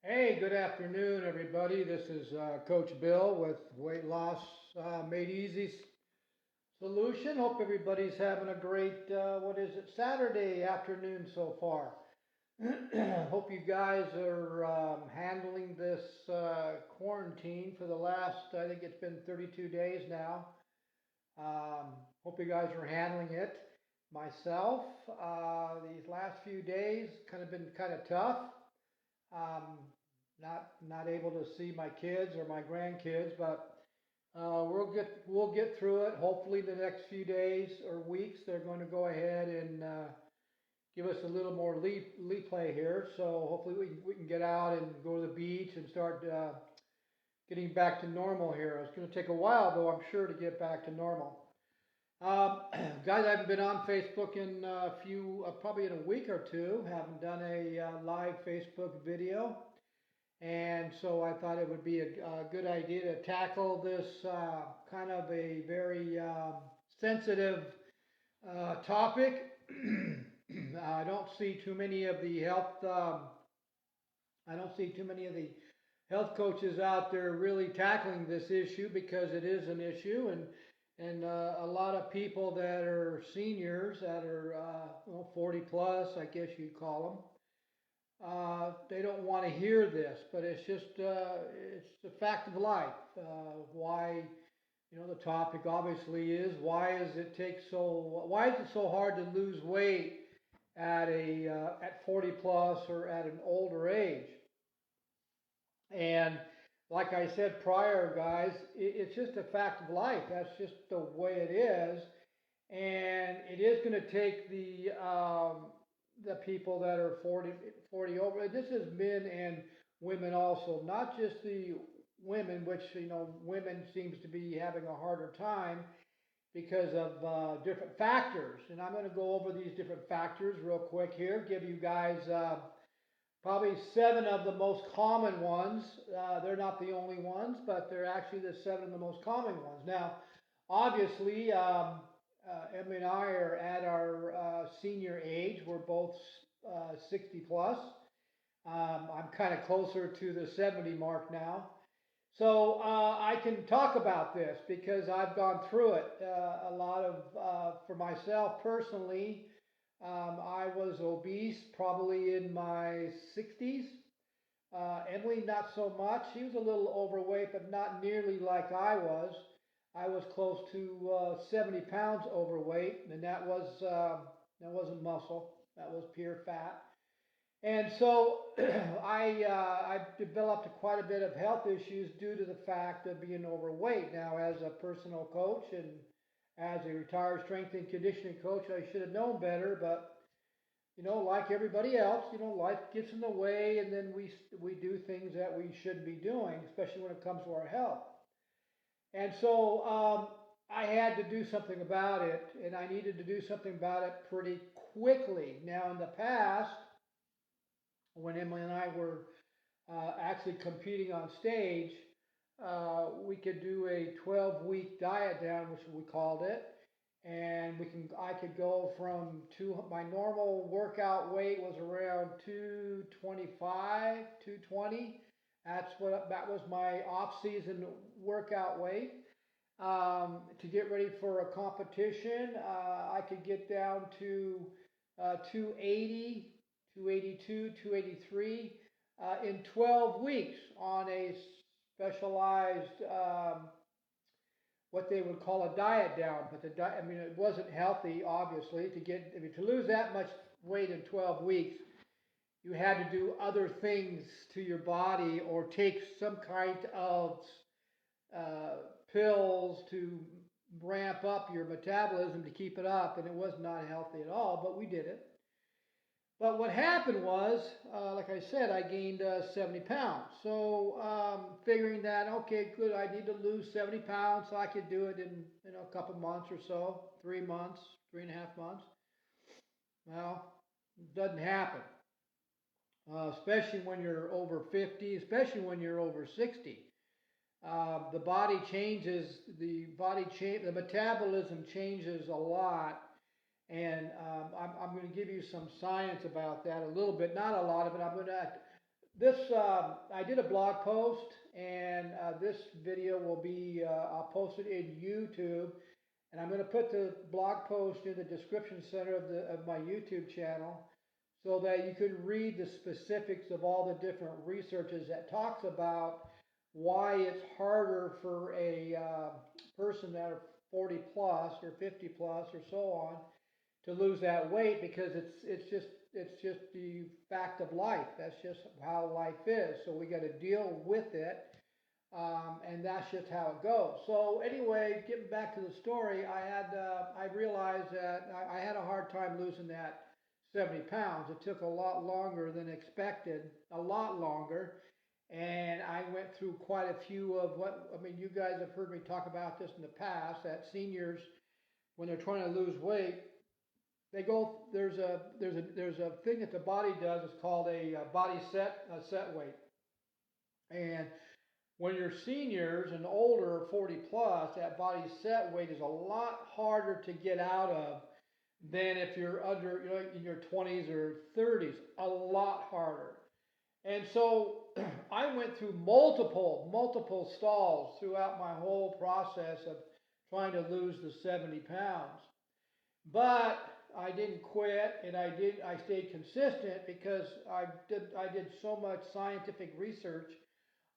Hey, good afternoon, everybody. This is Coach Bill with Weight Loss Made Easy Solution. Hope everybody's having a great, Saturday afternoon so far. Hope you guys are handling this quarantine for the last, I think it's been 32 days now. Um, Hope you guys are handling it. Myself, these last few days been kind of tough. Um, not able to see my kids or my grandkids, but we'll get through it. Hopefully, the next few days or weeks, they're going to go ahead and give us a little more leeway here. So hopefully, we can get out and go to the beach and start getting back to normal here. It's going to take a while, though, I'm sure, to get back to normal. Um, Guys, I haven't been on Facebook in probably in a week or two. Haven't done a live Facebook video. And so I thought it would be a good idea to tackle this kind of a very sensitive topic. I don't see too many of the health. I don't see too many of the health coaches out there really tackling this issue because it is an issue, and a lot of people that are seniors that are 40 plus, I guess you'd call them. They don't want to hear this, but it's the fact of life. Why, the topic obviously is why is it so hard to lose weight at 40 plus or at an older age? And like I said prior, guys, it's just a fact of life. That's just the way it is, and it is going to take the people that are 40 over. This is men and women also, not just the women, which women seems to be having a harder time because of different factors. And I'm going to go over these different factors real quick here. Give you guys probably seven of the most common ones. They're not the only ones, but they're actually the seven of the most common ones. Now, obviously, Emily and I are at our senior age. We're both 60 plus. I'm kind of closer to the 70 mark now. So I can talk about this because I've gone through it. For myself personally, I was obese probably in my 60s. Emily, not so much. She was a little overweight, but not nearly like I was. I was close to 70 pounds overweight, and that wasn't muscle. That was pure fat. And so I developed quite a bit of health issues due to the fact of being overweight. Now, as a personal coach and as a retired strength and conditioning coach, I should have known better. But like everybody else, life gets in the way, and then we do things that we shouldn't be doing, especially when it comes to our health. And so I had to do something about it, and I needed to do something about it pretty quickly. Now, in the past, when Emily and I were actually competing on stage, we could do a 12-week diet down, which we called it, and I could go from my normal workout weight was around 225, 220. That was my off-season workout weight. To get ready for a competition, I could get down to 280, 282, 283 in 12 weeks on a specialized what they would call a diet down. But it wasn't healthy, obviously, to lose that much weight in 12 weeks. You had to do other things to your body or take some kind of uh, pills to ramp up your metabolism to keep it up, and it was not healthy at all, but we did it. But what happened was, like I said, I gained 70 pounds. So figuring that, okay, good, I need to lose 70 pounds so I could do it in a couple months or so, 3 months, 3.5 months. Well, it doesn't happen, especially when you're over 50, especially when you're over 60. The body changes, the metabolism changes a lot, and I'm going to give you some science about that a little bit, not a lot of it. I'm going to this I did a blog post, and this video will be I'll post it in YouTube, and I'm going to put the blog post in the description center of my YouTube channel, so that you can read the specifics of all the different researches that talks about why it's harder for a person that are 40 plus or 50 plus or so on to lose that weight, because it's just the fact of life. That's just how life is. So we got to deal with it, and that's just how it goes. So anyway, getting back to the story, I realized that I had a hard time losing that 70 pounds. It took a lot longer than expected, a lot longer. And I went through quite a few of you guys have heard me talk about this in the past, that seniors, when they're trying to lose weight, there's a thing that the body does. It's called a body set weight. And when you're seniors and older, 40 plus, that body set weight is a lot harder to get out of than if you're under, in your 20s or 30s. A lot harder. And so I went through multiple stalls throughout my whole process of trying to lose the 70 pounds. But I didn't quit, and I stayed consistent, because I did so much scientific research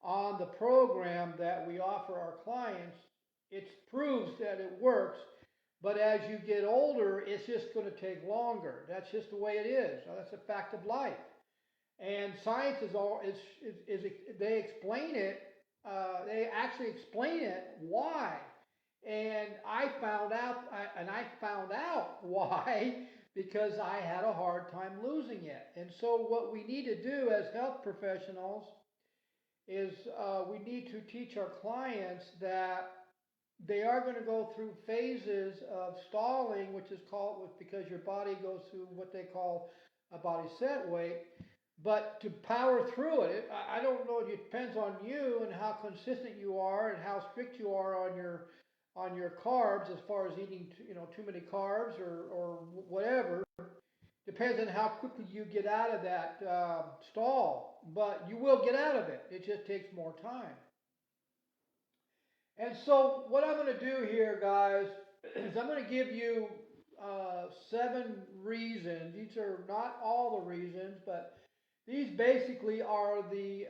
on the program that we offer our clients. It proves that it works, but as you get older, it's just going to take longer. That's just the way it is. That's a fact of life. And science they explain it. They actually explain it why. And I found out why, because I had a hard time losing it. And so what we need to do as health professionals is we need to teach our clients that they are going to go through phases of stalling, which is called, because your body goes through what they call a body set weight. But to power through it, I don't know, it depends on you and how consistent you are and how strict you are on your carbs, as far as eating too many carbs or whatever. Depends on how quickly you get out of that stall. But you will get out of it. It just takes more time. And so what I'm going to do here, guys, is I'm going to give you 7 reasons. These are not all the reasons, but these basically are the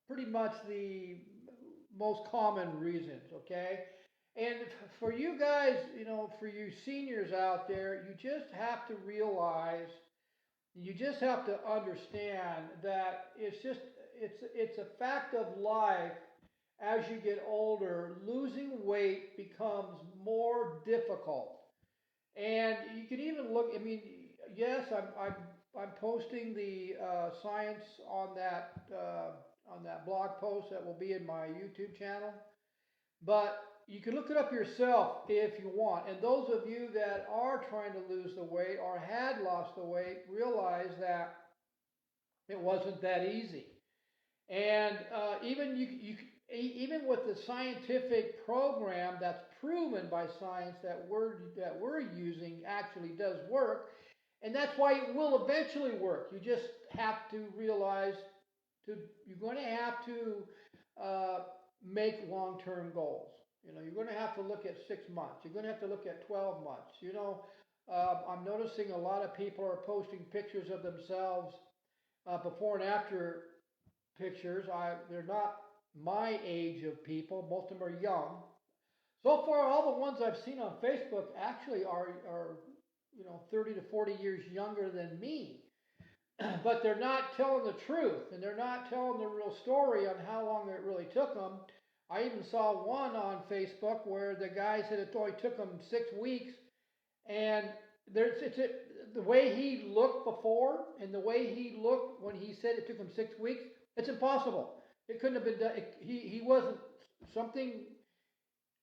pretty much the most common reasons, okay? And for you guys, for you seniors out there, you just have to realize, you just have to understand that it's a fact of life. As you get older, losing weight becomes more difficult. And you can even look, yes, I'm posting the science on that blog post that will be in my YouTube channel, but you can look it up yourself if you want. And those of you that are trying to lose the weight or had lost the weight, realize that it wasn't that easy. And even with the scientific program that's proven by science that we're using actually does work. And that's why it will eventually work. You just have to realize you're going to have to make long-term goals. You're going to have to look at 6 months. You're going to have to look at 12 months. I'm noticing a lot of people are posting pictures of themselves, before and after pictures. They're not my age of people. Most of them are young. So far, all the ones I've seen on Facebook actually are 30 to 40 years younger than me. But they're not telling the truth, and they're not telling the real story on how long it really took them. I even saw one on Facebook where the guy said it only took him 6 weeks, and the way he looked before and the way he looked when he said it took him 6 weeks, it's impossible. It couldn't have been done. He wasn't something.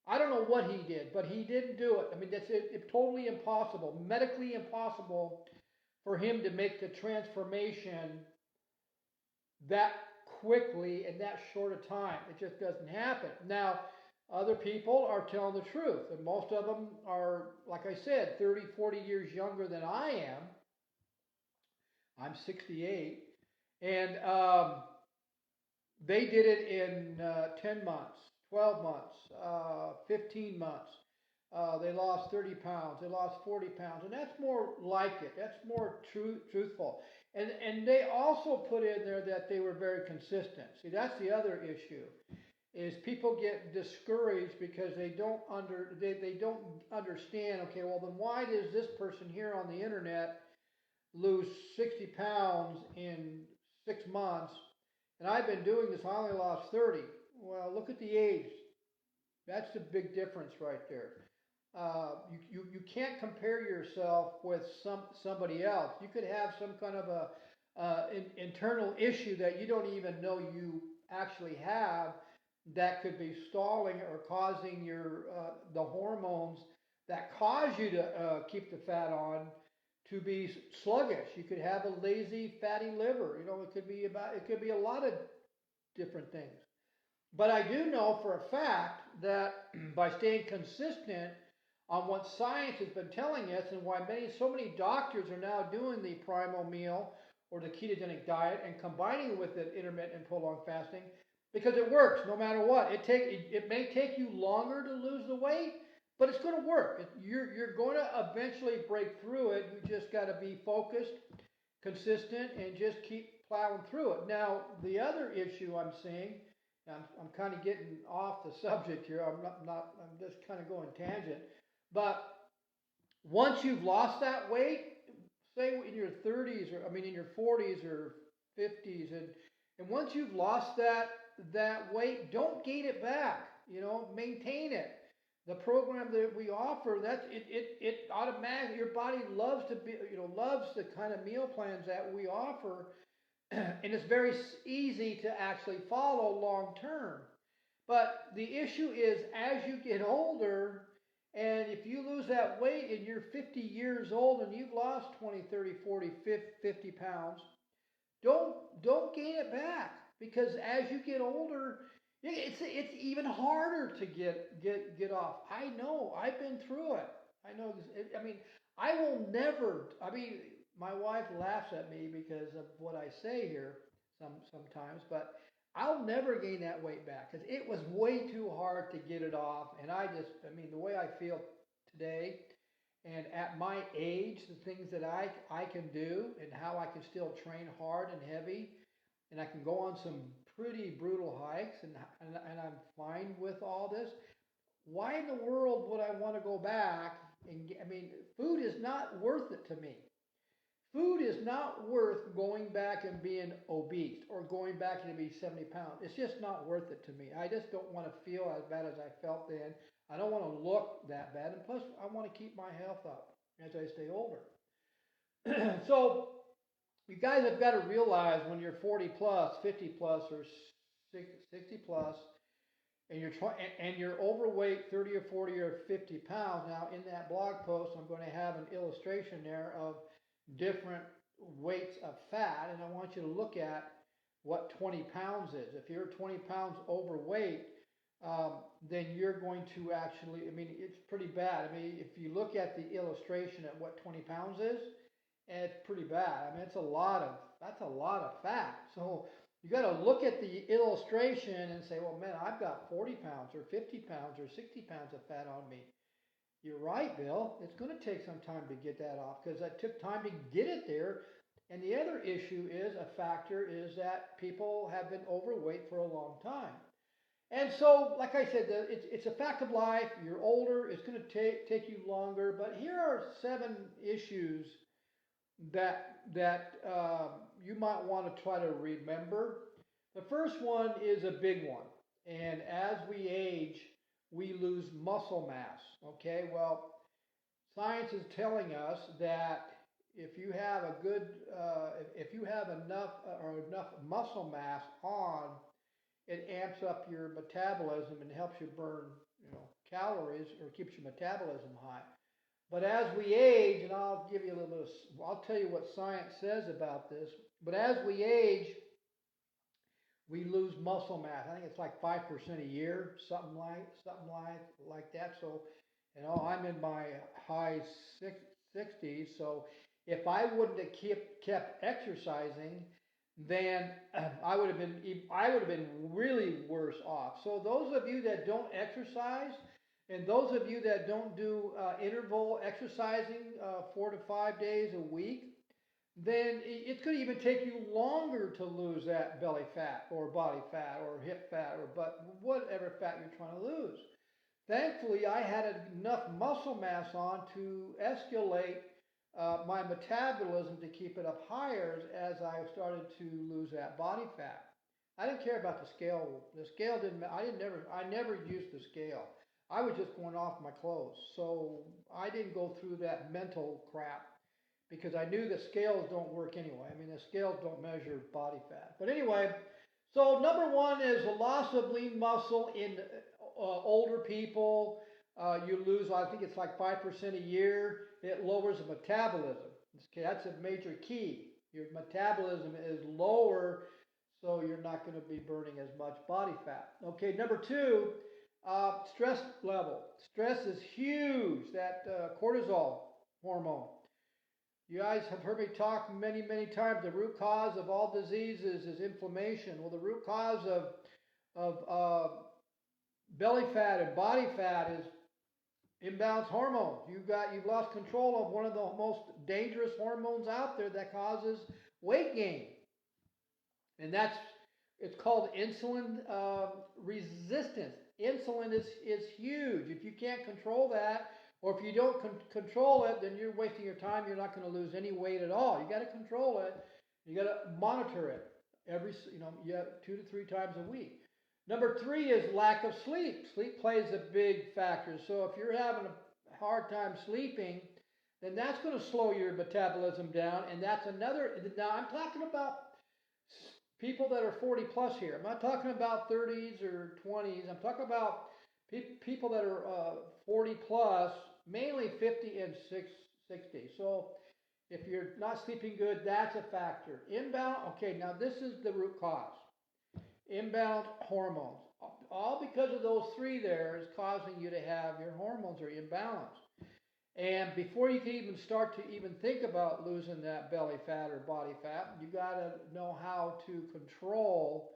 I don't know what he did, but he didn't do it. It's totally impossible, medically impossible for him to make the transformation that quickly in that short a time. It just doesn't happen. Now, other people are telling the truth, and most of them are, like I said, 30, 40 years younger than I am. I'm 68. And they did it in 10 months, 12 months, 15 months. They lost 30 pounds, they lost 40 pounds, and that's more like it. That's more truthful. And they also put in there that they were very consistent. See, that's the other issue is people get discouraged because they don't understand. Okay, well then why does this person here on the internet lose 60 pounds in 6 months, and I've been doing this, I only lost 30. Well, look at the age. That's the big difference right there. You can't compare yourself with somebody else. You could have some kind of a internal issue that you don't even know you actually have that could be stalling or causing your the hormones that cause you to keep the fat on to be sluggish. You could have a lazy fatty liver. You know, it could be a lot of different things. But I do know for a fact that by staying consistent on what science has been telling us and why so many doctors are now doing the primal meal or the ketogenic diet and combining it with the intermittent and prolonged fasting, because it works no matter what. It may take you longer to lose the weight, but it's going to work. You're going to eventually break through it. You just got to be focused, consistent, and just keep plowing through it. Now, the other issue I'm seeing, I'm kind of getting off the subject here. I'm just kind of going tangent. But once you've lost that weight, say in your 30s or in your 40s or 50s, and once you've lost that weight, don't gain it back. You know, maintain it. The program that we offer, it automatically, your body loves loves the kind of meal plans that we offer, and it's very easy to actually follow long term. But the issue is, as you get older, and if you lose that weight and you're 50 years old and you've lost 20, 30, 40, 50 pounds, don't gain it back, because as you get older, it's even harder to get off. I know. I've been through it. I know. I will never. My wife laughs at me because of what I say here sometimes, but I'll never gain that weight back because it was way too hard to get it off. And the way I feel today, and at my age, the things that I can do and how I can still train hard and heavy, and I can go on some pretty brutal hikes, and I'm fine with all this. Why in the world would I want to go back? Food is not worth it to me. Food is not worth going back and being obese or going back and be 70 pounds. It's just not worth it to me. I just don't want to feel as bad as I felt then. I don't want to look that bad. And plus, I want to keep my health up as I stay older. So, you guys have got to realize when you're 40 plus, 50 plus, or 60 plus, and you're overweight 30 or 40 or 50 pounds. Now, in that blog post, I'm going to have an illustration there of different weights of fat, and I want you to look at what 20 pounds is. If you're 20 pounds overweight, then you're going to actually, it's pretty bad. If you look at the illustration at what 20 pounds is, it's pretty bad. That's a lot of fat. So you got to look at the illustration and say, well, man, I've got 40 pounds or 50 pounds or 60 pounds of fat on me. You're right, Bill. It's going to take some time to get that off because it took time to get it there. And the other issue a factor is that people have been overweight for a long time. And so, like I said, it's a fact of life. You're older. It's going to take you longer. But here are 7 issues that you might want to try to remember. The first one is a big one. And as we age, we lose muscle mass. Okay, well, science is telling us that if you have if you have enough muscle mass on, it amps up your metabolism and helps you burn, calories, or keeps your metabolism high. But as we age, and I'll tell you what science says about this. But as we age, we lose muscle mass. I think it's like 5% a year, something like that. So, I'm in my high 60s. So, if I wouldn't have kept exercising, then I would have been really worse off. So those of you that don't exercise, and those of you that don't do interval exercising 4 to 5 days a week, then it's going to even take you longer to lose that belly fat or body fat or hip fat or whatever fat you're trying to lose. Thankfully, I had enough muscle mass on to escalate my metabolism to keep it up higher as I started to lose that body fat. I didn't care about the scale. The scale didn't. I never used the scale. I was just going off my clothes, so I didn't go through that mental crap because I knew the scales don't work anyway. I mean, the scales don't measure body fat. But anyway, so number one is the loss of lean muscle in older people. You lose, I think it's like 5% a year. It lowers the metabolism. Okay, that's a major key. Your metabolism is lower, so you're not going to be burning as much body fat. Okay, number two, stress level. Stress is huge. That cortisol hormone. You guys have heard me talk many, many times. The root cause of all diseases is inflammation. Well, the root cause of belly fat and body fat is imbalanced hormones. You've lost control of one of the most dangerous hormones out there that causes weight gain, and it's called insulin resistance. Insulin is huge. If you can't control that, or if you don't control it, then you're wasting your time. You're not going to lose any weight at all. You got to control it. You got to monitor it every 2 to 3 times a week. Number three is lack of sleep. Sleep plays a big factor. So if you're having a hard time sleeping, then that's going to slow your metabolism down. And that's another. Now I'm talking about people that are 40 plus here. I'm not talking about 30s or 20s. I'm talking about people that are 40 plus, mainly 50 and 60. So if you're not sleeping good, that's a factor. Imbalance. Okay, now this is the root cause. Imbalanced hormones. All because of those three there is causing you to have your hormones are imbalanced. And before you can even start to even think about losing that belly fat or body fat, you got to know how to control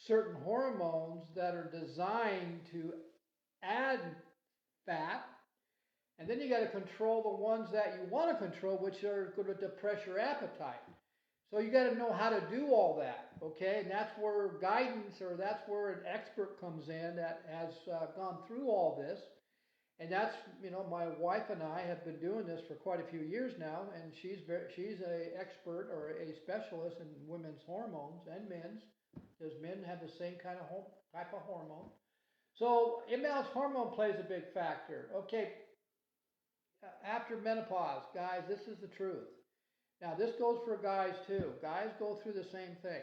certain hormones that are designed to add fat. And then you got to control the ones that you want to control, which are going to depress your appetite. So you got to know how to do all that, okay? And that's where guidance, or that's where an expert comes in that has gone through all this. And that's, my wife and I have been doing this for quite a few years now, and she's an expert or a specialist in women's hormones and men's, because men have the same kind of type of hormone. So imbalanced hormone plays a big factor. Okay, after menopause, guys, this is the truth. Now, this goes for guys too. Guys go through the same thing.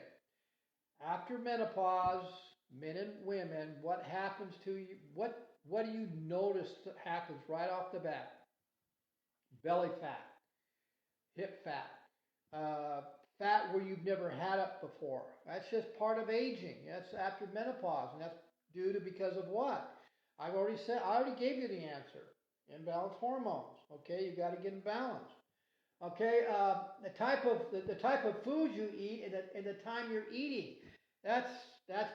After menopause, men and women, what happens to you? What do you notice that happens right off the bat? Belly fat, hip fat, fat where you've never had it before. That's just part of aging. That's after menopause, and that's because of what? I already gave you the answer. Imbalanced hormones. Okay, you got to get them balanced. Okay, the type of food you eat and the time you're eating, that's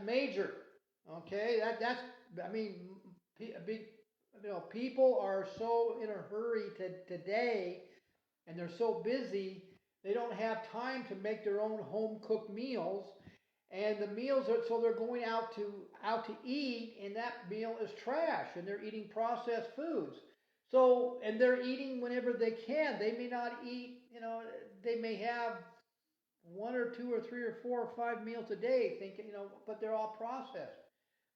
major. Okay, people are so in a hurry today, and they're so busy, they don't have time to make their own home cooked meals, and the meals so they're going out to eat, and that meal is trash, and they're eating processed foods. So, and they're eating whenever they can. They may not eat, they may have 1 or 2 or 3 or 4 or 5 meals a day, thinking, but they're all processed.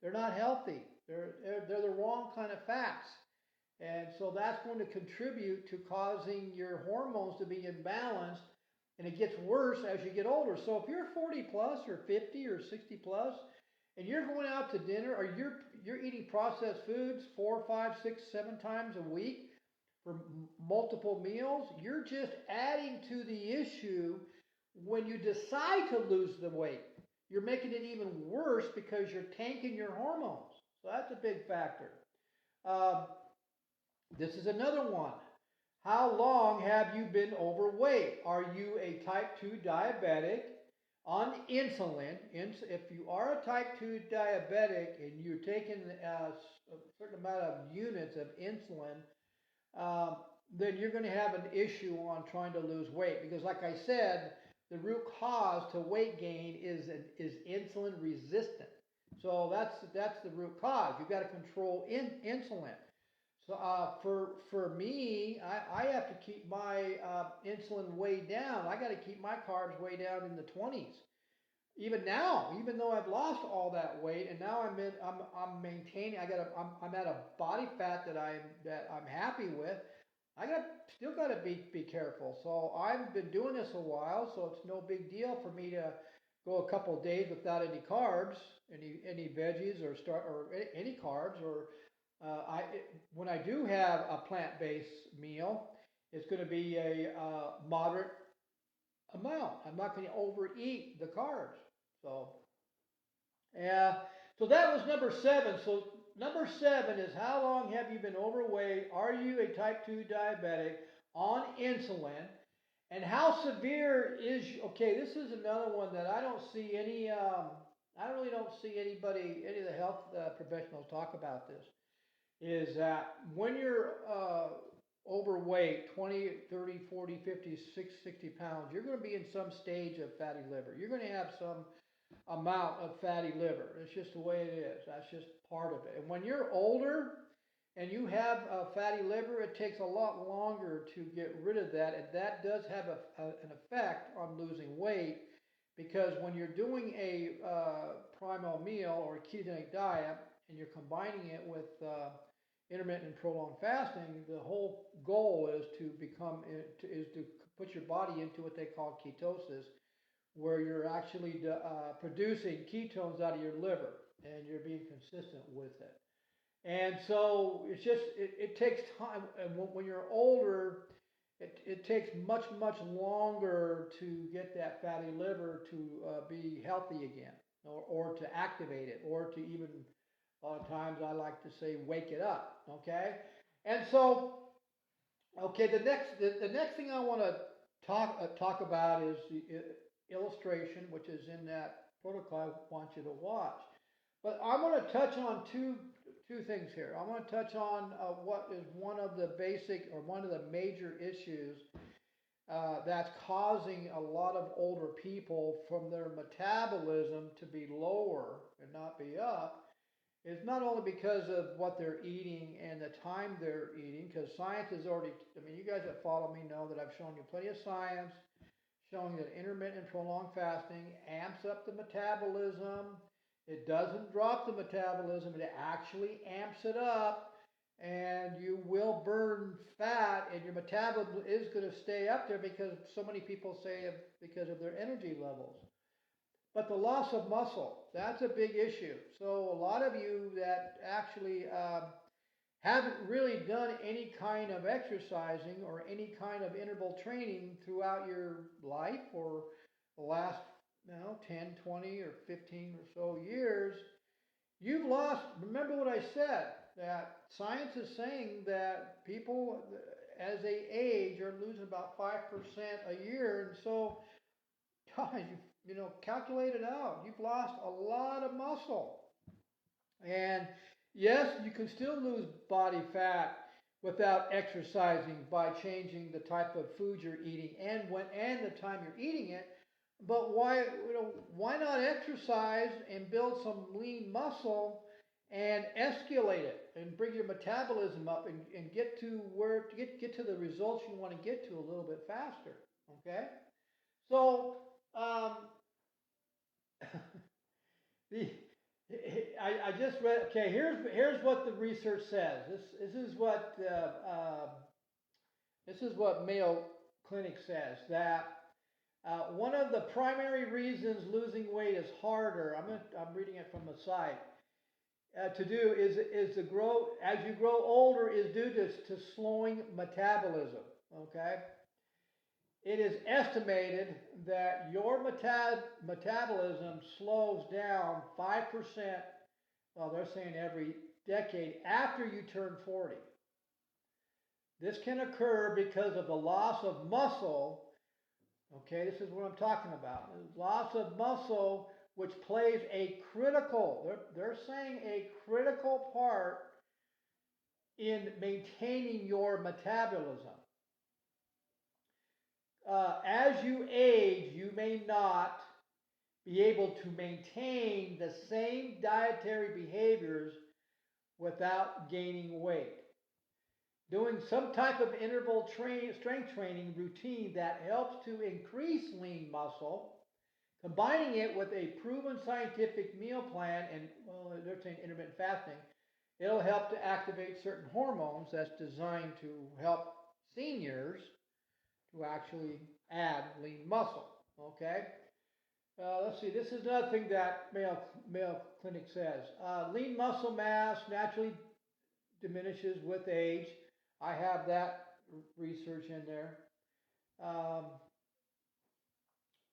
They're not healthy. They're the wrong kind of fats. And so that's going to contribute to causing your hormones to be imbalanced, and it gets worse as you get older. So if you're 40 plus or 50 or 60 plus, and you're going out to dinner, or you're eating processed foods 4, 5, 6, 7 times a week for multiple meals, you're just adding to the issue when you decide to lose the weight. You're making it even worse because you're tanking your hormones. So that's a big factor. This is another one. How long have you been overweight? Are you a type 2 diabetic? on insulin. If you are a type 2 diabetic and you're taking a certain amount of units of insulin, um, then you're going to have an issue on trying to lose weight. Because like I said, the root cause to weight gain is insulin resistant. So that's the root cause. You've got to control insulin. So for me, I have to keep my insulin way down. I got to keep my carbs way down in the 20s. Even now, even though I've lost all that weight, and now I'm maintaining. I'm at a body fat that I'm happy with. Still got to be careful. So I've been doing this a while, so it's no big deal for me to go a couple of days without any carbs, any veggies or any carbs or when I do have a plant-based meal, it's going to be a moderate amount. I'm not going to overeat the carbs. So, yeah. So that was number 7. So number 7 is, how long have you been overweight? Are you a type 2 diabetic on insulin? And how severe is, okay, this is another one that I don't see any, I really don't see any of the health professionals talk about this, is that when you're overweight, 20, 30, 40, 50, 60 pounds, you're going to be in some stage of fatty liver. You're going to have some amount of fatty liver. It's just the way it is. That's just part of it. And when you're older and you have a fatty liver, it takes a lot longer to get rid of that. And that does have an effect on losing weight, because when you're doing a primal meal or a ketogenic diet and you're combining it with intermittent and prolonged fasting, the whole goal is to put your body into what they call ketosis, where you're actually producing ketones out of your liver and you're being consistent with it. And so it's just, it takes time. And when you're older, it takes much longer to get that fatty liver to be healthy again, or to activate it, or to even, a lot of times I like to say, wake it up. Okay? And so, okay, the next thing I want to talk about is the illustration, which is in that protocol I want you to watch. But I want to touch on two things here. I want to touch on what is one of the basic, or one of the major issues that's causing a lot of older people from their metabolism to be lower and not be up. Is not only because of what they're eating and the time they're eating, because science is already, I mean, you guys that follow me know that I've shown you plenty of science showing that intermittent and prolonged fasting amps up the metabolism. It doesn't drop the metabolism, it actually amps it up, and you will burn fat, and your metabolism is going to stay up there, because so many people say because of their energy levels. But the loss of muscle, that's a big issue. So a lot of you that actually haven't really done any kind of exercising or any kind of interval training throughout your life, or the last 10, 20, or 15 or so years, you've lost. Remember what I said, that science is saying that people as they age are losing about 5% a year. And so, guys, calculate it out. You've lost a lot of muscle. And yes, you can still lose body fat without exercising by changing the type of food you're eating and the time you're eating it. But why not exercise and build some lean muscle and escalate it and bring your metabolism up and get to get to the results you want to get to a little bit faster. Okay? So I just read. Okay, here's what the research says. This is what Mayo Clinic says, that one of the primary reasons losing weight is harder. I'm reading it from the site. To do is to grow as you grow older is due to slowing metabolism. Okay. It is estimated that your metabolism slows down 5%, well, they're saying every decade, after you turn 40. This can occur because of the loss of muscle, Okay, this is what I'm talking about. Loss of muscle, which plays a they're saying a critical part in maintaining your metabolism. As you age, you may not be able to maintain the same dietary behaviors without gaining weight. Doing some type of strength training routine that helps to increase lean muscle, combining it with a proven scientific meal plan and, well, they're saying intermittent fasting, it'll help to activate certain hormones that's designed to help seniors to actually add lean muscle. Okay? Let's see, this is another thing that Mayo Clinic says. Lean muscle mass naturally diminishes with age. I have that research in there.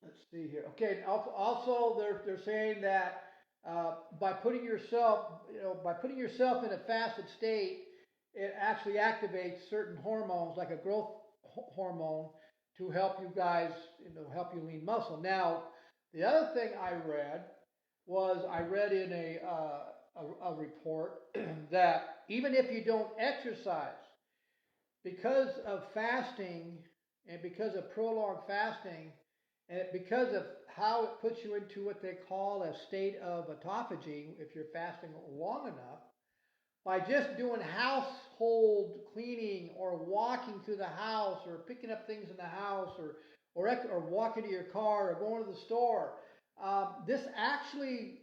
Let's see here. Okay, also they're saying that by putting yourself in a fasted state, it actually activates certain hormones like a growth hormone to help you guys, help you lean muscle. Now, the other thing I read in a report that even if you don't exercise, because of fasting and because of prolonged fasting, and because of how it puts you into what they call a state of autophagy, if you're fasting long enough, by just doing household cleaning or walking through the house or picking up things in the house or walking to your car or going to the store, this actually,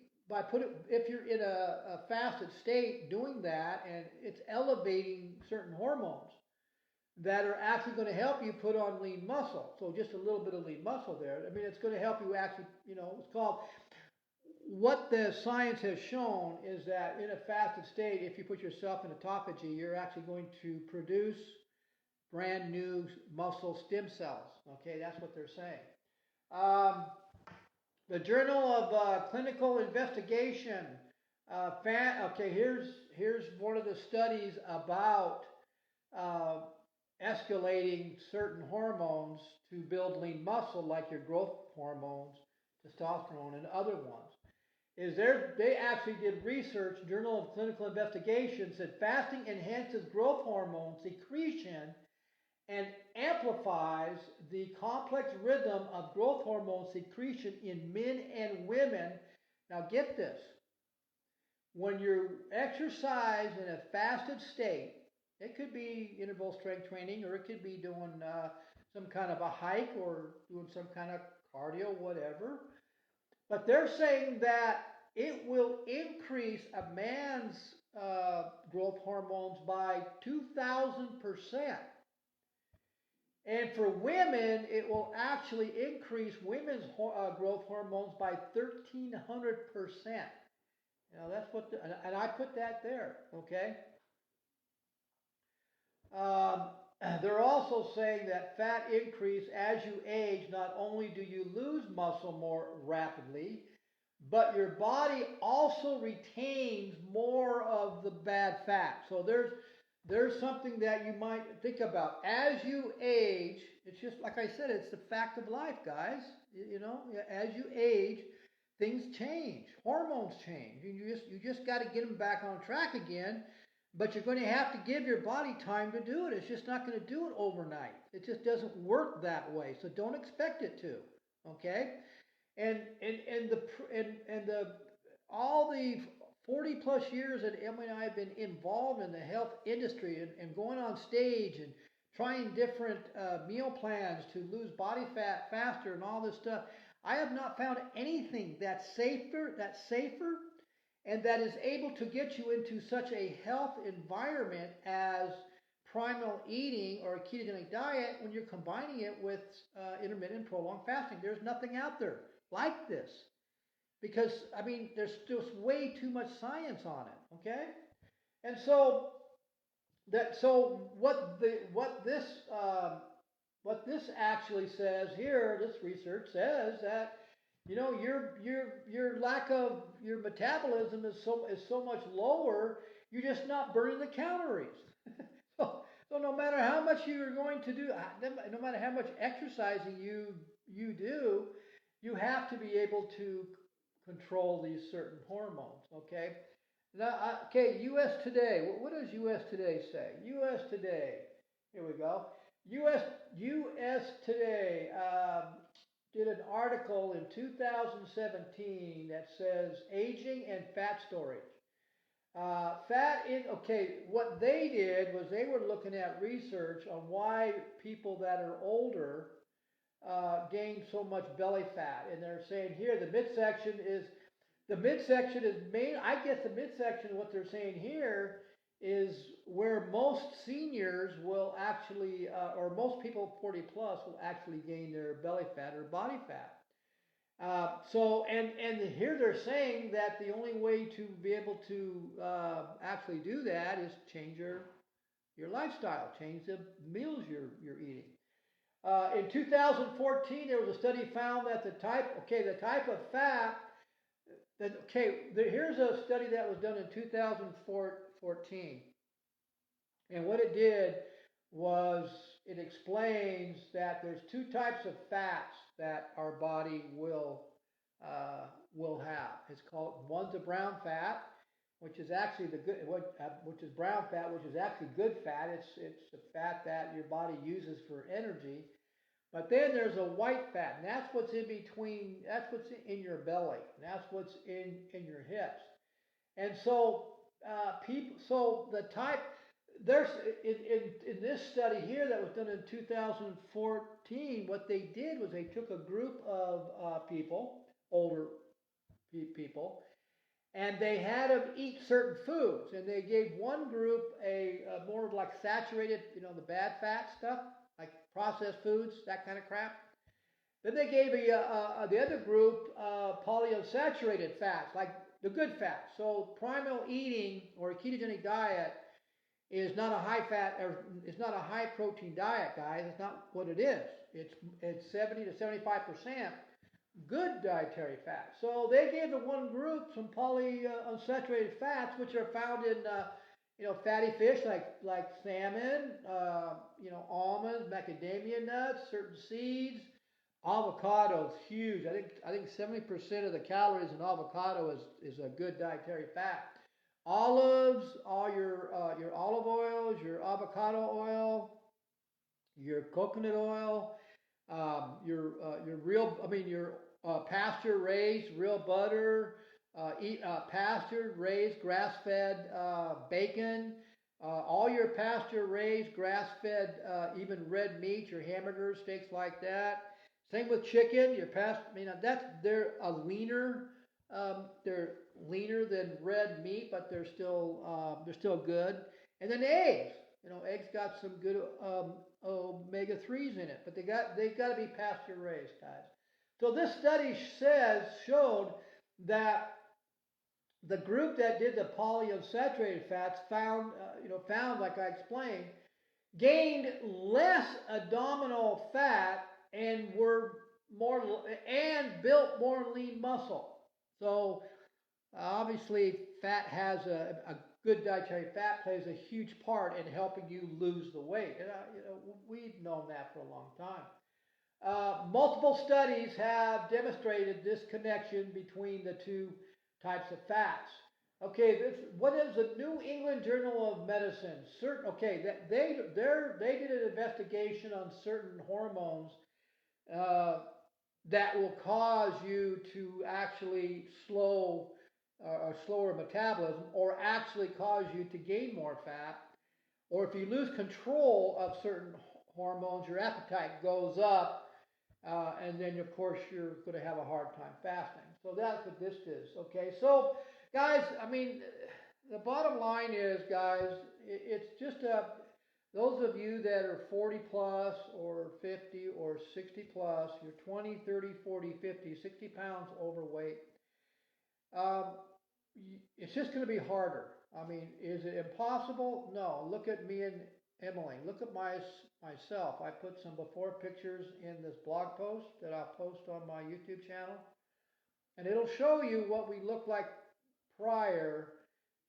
if you're in a fasted state doing that, and it's elevating certain hormones that are actually going to help you put on lean muscle. So just a little bit of lean muscle there. I mean, it's going to help you actually, it's called, what the science has shown is that in a fasted state, if you put yourself in autophagy, you're actually going to produce brand new muscle stem cells. Okay, that's what they're saying. The Journal of Clinical Investigation. Here's one of the studies about escalating certain hormones to build lean muscle, like your growth hormones, testosterone, and other ones. They actually did research. Journal of Clinical Investigation said fasting enhances growth hormone secretion and amplifies the complex rhythm of growth hormone secretion in men and women. Now get this. When you exercise in a fasted state, it could be interval strength training, or it could be doing some kind of a hike or doing some kind of cardio, whatever. But they're saying that it will increase a man's growth hormones by 2,000%. And for women, it will actually increase women's growth hormones by 1,300%. That's what, and I put that there, okay? They're also saying that fat increase as you age. Not only do you lose muscle more rapidly, but your body also retains more of the bad fat. So there's something that you might think about. As you age, it's just like I said, it's the fact of life, guys. As you age, things change. Hormones change. You just got to get them back on track again. But you're going to have to give your body time to do it. It's just not going to do it overnight. It just doesn't work that way. So don't expect it to. Okay? And all the 40 plus years that Emily and I have been involved in the health industry and going on stage and trying different meal plans to lose body fat faster and all this stuff, I have not found anything that's safer, and that is able to get you into such a health environment as primal eating or a ketogenic diet when you're combining it with intermittent prolonged fasting. There's nothing out there like this. Because, I mean, there's just way too much science on it, okay? And so what this actually says here, this research says that your lack of your metabolism is so much lower, you're just not burning the calories. So no matter how much you're going to do, no matter how much exercising you do, you have to be able to control these certain hormones. Okay. Now, okay, U.S. Today. What does U.S. Today say? U.S. Today. Here we go. U.S. Today did an article in 2017 that says aging and fat storage. What they did was they were looking at research on why people that are older gain so much belly fat. And they're saying here the midsection is main, I guess the midsection, what they're saying here is where most seniors will actually, or most people 40 plus will actually gain their belly fat or body fat. And here they're saying that the only way to be able to actually do that is change your lifestyle, change the meals you're eating. In 2014, there was a study found that the type of fat here's a study that was done in 2014, and what it did was it explains that there's two types of fats that our body will have. It's called, one's a brown fat, which is actually which is brown fat, which is actually good fat. It's the fat that your body uses for energy. But then there's a white fat, and that's what's in between. That's what's in your belly. And that's what's in your hips. And so the type there's in this study here that was done in 2014, what they did was they took a group of people, older people, and they had them eat certain foods, and they gave one group a more like saturated, the bad fat stuff, like processed foods, that kind of crap. Then they gave the other group polyunsaturated fats, like the good fats. So primal eating or a ketogenic diet is not a high fat, or it's not a high protein diet, guys. It's not what it is. It's 70 to 75% good dietary fat. So they gave the one group some polyunsaturated fats, which are found in fatty fish like salmon, almonds, macadamia nuts, certain seeds. Avocado is huge. I think 70% of the calories in avocado is a good dietary fat. Olives, all your olive oils, your avocado oil, your coconut oil, your pasture raised real butter, pasture raised grass fed bacon, all your pasture raised grass fed even red meat, your hamburgers, steaks like that. Same with chicken. They're a leaner. They're leaner than red meat, but they're still good. And then eggs. Eggs got some good omega-3s in it, but they've got to be pasture raised, guys. So this study showed that the group that did the polyunsaturated fats found like I explained, gained less abdominal fat and built more lean muscle. So obviously, fat has a good dietary fat plays a huge part in helping you lose the weight. And we've known that for a long time. Multiple studies have demonstrated this connection between the two types of fats. Okay, what is the New England Journal of Medicine? They did an investigation on certain hormones that will cause you to actually slower metabolism, or actually cause you to gain more fat, or if you lose control of certain hormones, your appetite goes up, and then of course you're going to have a hard time fasting. So that's what this is. Okay, so guys, the bottom line is, guys, it's just those of you that are 40 plus or 50 or 60 plus, you're 20, 30, 40, 50, 60 pounds overweight. It's just going to be harder. Is it impossible? No. Look at me and Emily. Look at myself. I put some before pictures in this blog post that I'll post on my YouTube channel. And it'll show you what we look like prior,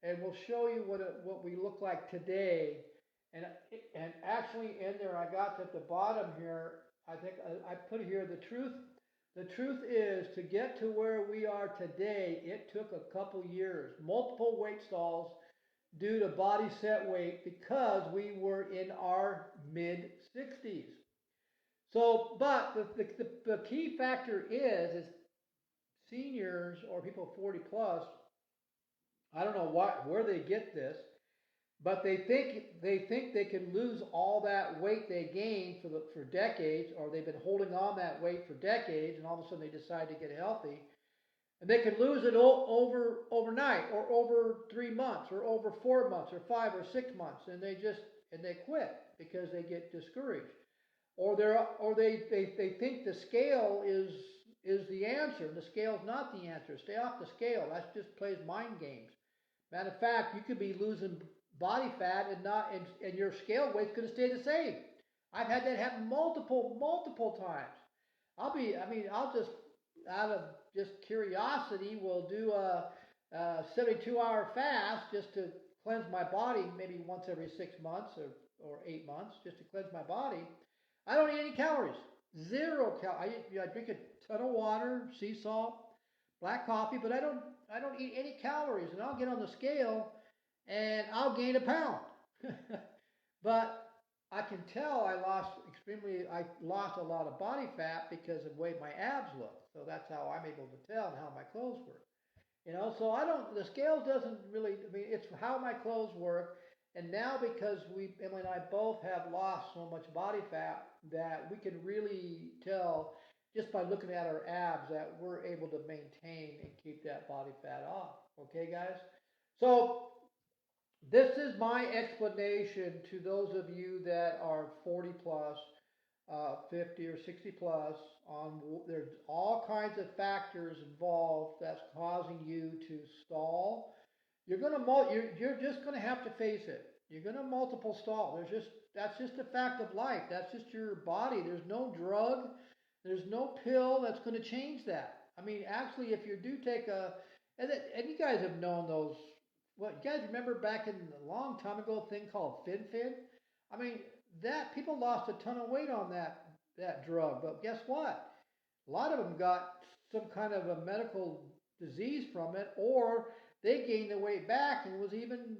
and we'll show you what we look like today. And actually in there, I got at the bottom here, I think I put here the truth is to get to where we are today, it took a couple years, multiple weight stalls due to body set weight because we were in our mid 60s. So, but the key factor is seniors or people 40 plus, I don't know where they get this, but they think they can lose all that weight they gained for decades, or they've been holding on that weight for decades, and all of a sudden they decide to get healthy, and they can lose it overnight, or over 3 months, or over 4 months, or 5 or 6 months, and they quit because they get discouraged, or they think the scale is the answer. The scale's not the answer. Stay off the scale. That just plays mind games. Matter of fact, you could be losing body fat and your scale weight's going to stay the same. I've had that happen multiple times. I'll just out of just curiosity will do a 72-hour fast just to cleanse my body, maybe once every 6 months or 8 months, just to cleanse my body. I don't eat any calories. Zero calories. I drink a ton of water, sea salt, black coffee, but I don't eat any calories, and I'll get on the scale and I'll gain a pound. But I can tell I lost a lot of body fat because of the way my abs look. So that's how I'm able to tell and how my clothes work. So the scale doesn't really, it's how my clothes work. And now because Emily and I both have lost so much body fat that we can really tell just by looking at our abs that we're able to maintain and keep that body fat off. Okay, guys? So this is my explanation to those of you that are 40 plus, 50 or 60 plus. There's all kinds of factors involved that's causing you to stall. You're just gonna have to face it. You're gonna multiple stall. That's just a fact of life. That's just your body. There's no drug. There's no pill that's going to change that. Actually, if you do take and you guys have known those. What you guys remember back in a long time ago, a thing called FinFin? That people lost a ton of weight on that drug. But guess what? A lot of them got some kind of a medical disease from it, or they gained the weight back and was even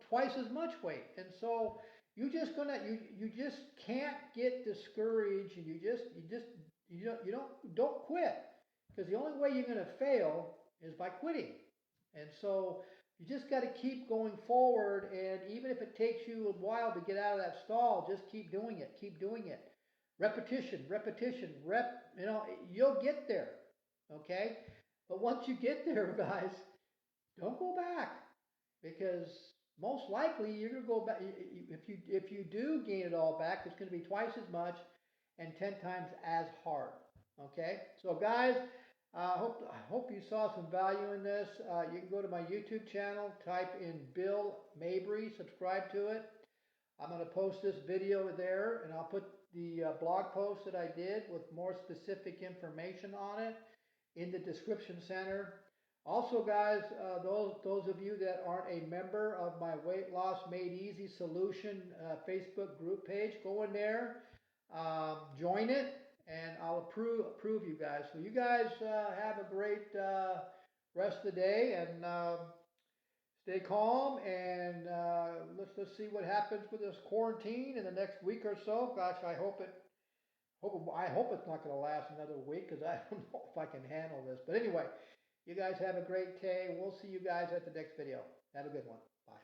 twice as much weight. And so you just can't get discouraged, and you don't quit, because the only way you're going to fail is by quitting. And so you just got to keep going forward, and even if it takes you a while to get out of that stall, just keep doing it. Repetition, you'll get there. Okay? But once you get there, guys, don't go back, because most likely you're going to go back. If you do gain it all back, it's going to be twice as much and 10 times as hard. Okay? So guys, I hope you saw some value in this. You can go to my YouTube channel, type in Bill Mabry, subscribe to it. I'm going to post this video there, and I'll put the blog post that I did with more specific information on it in the description center. Also, guys, those of you that aren't a member of my Weight Loss Made Easy Solution Facebook group page, go in there, join it, and I'll approve you guys. So you guys have a great rest of the day, and stay calm, and let's see what happens with this quarantine in the next week or so. Gosh, I hope it's not going to last another week, because I don't know if I can handle this. But anyway, you guys have a great day. We'll see you guys at the next video. Have a good one. Bye.